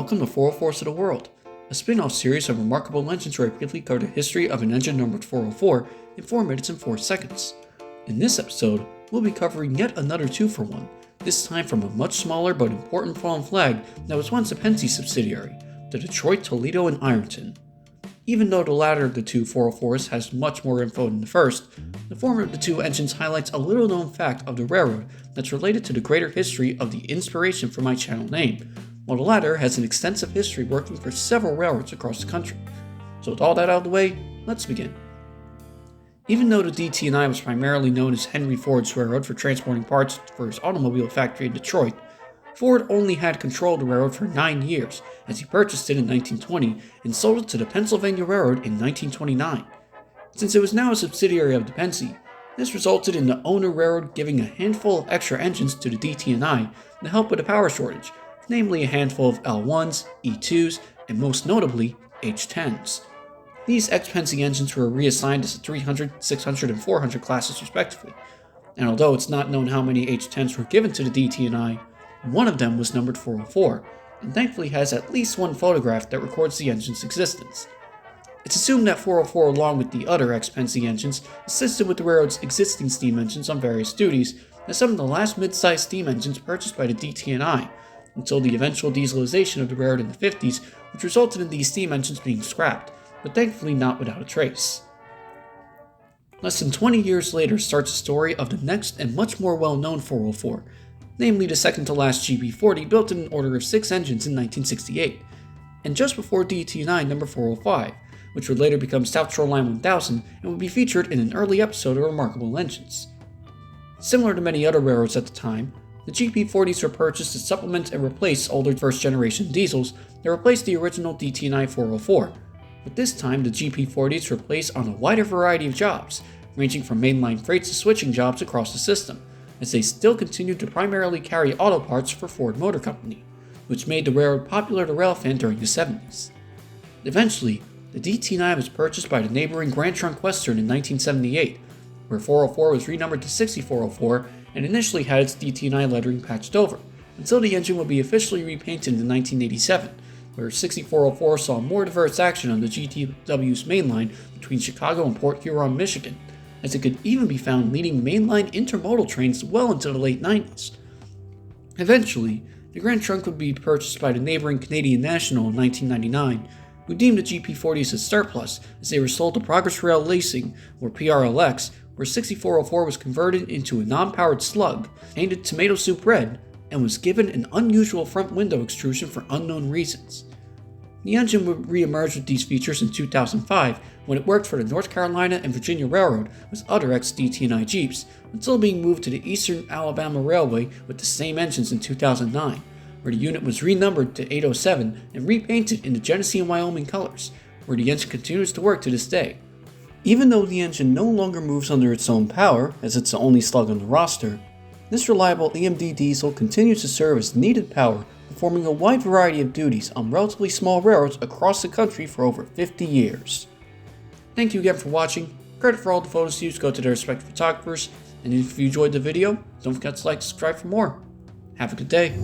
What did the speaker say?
welcome to 404s of the World, a spin-off series of remarkable legends where I briefly cover the history of an engine numbered 404 in 4 minutes and 4 seconds. In this episode, we'll be covering yet another 2-for-1, this time from a much smaller but important fallen flag that was once a Penske subsidiary, the Detroit Toledo and Ironton. Even though the latter of the two 404s has much more info than the first, the former of the two engines highlights a little known fact of the railroad that's related to the greater history of the inspiration for my channel name, while the latter has an extensive history working for several railroads across the country. So with all that out of the way, let's begin. Even though the DT&I was primarily known as Henry Ford's railroad for transporting parts for his automobile factory in Detroit, Ford only had control of the railroad for 9 years, as he purchased it in 1920 and sold it to the Pennsylvania Railroad in 1929. Since it was now a subsidiary of the Penske, this resulted in the owner railroad giving a handful of extra engines to the DT&I to help with a power shortage, namely a handful of L1s, E2s, and most notably, H10s. These ex-Penske engines were reassigned as the 300, 600, and 400 classes respectively, and although it's not known how many H10s were given to the DT&I, one of them was numbered 404, and thankfully has at least one photograph that records the engine's existence. It's assumed that 404 along with the other ex-Penske engines assisted with the railroad's existing steam engines on various duties as some of the last mid-sized steam engines purchased by the DT&I, until the eventual dieselization of the railroad in the 50s, which resulted in these steam engines being scrapped, but thankfully not without a trace. Less than 20 years later starts the story of the next and much more well-known 404, namely the second-to-last GP40 built in an order of 6 engines in 1968, and just before DT&I number 405, which would later become South Shoreline 1000 and would be featured in an early episode of Remarkable Engines. Similar to many other railroads at the time, the GP40s were purchased to supplement and replace older first-generation diesels that replaced the original DT&I 404, but this time the GP40s were placed on a wider variety of jobs, ranging from mainline freights to switching jobs across the system, as they still continued to primarily carry auto parts for Ford Motor Company, which made the railroad popular to railfans during the 70s. Eventually, the DT&I was purchased by the neighboring Grand Trunk Western in 1978, where 404 was renumbered to 6404 and initially had its DT&I lettering patched over, until the engine would be officially repainted in 1987, where 6404 saw more diverse action on the GTW's mainline between Chicago and Port Huron, Michigan, as it could even be found leading mainline intermodal trains well into the late 90s. Eventually, the Grand Trunk would be purchased by the neighboring Canadian National in 1999, who deemed the GP40s as surplus as they were sold to Progress Rail Leasing, or PRLX, where 6404 was converted into a non-powered slug, painted tomato soup red, and was given an unusual front window extrusion for unknown reasons. The engine would re-emerge with these features in 2005 when it worked for the North Carolina and Virginia Railroad with other ex-DT&I Jeeps, until being moved to the Eastern Alabama Railway with the same engines in 2009, where the unit was renumbered to 807 and repainted in the Genesee and Wyoming colors, where the engine continues to work to this day. Even though the engine no longer moves under its own power, as it's the only slug on the roster, this reliable EMD diesel continues to serve as needed power, performing a wide variety of duties on relatively small railroads across the country for over 50 years. Thank you again for watching. Credit for all the photos used go to their respective photographers, and if you enjoyed the video, don't forget to like and subscribe for more. Have a good day.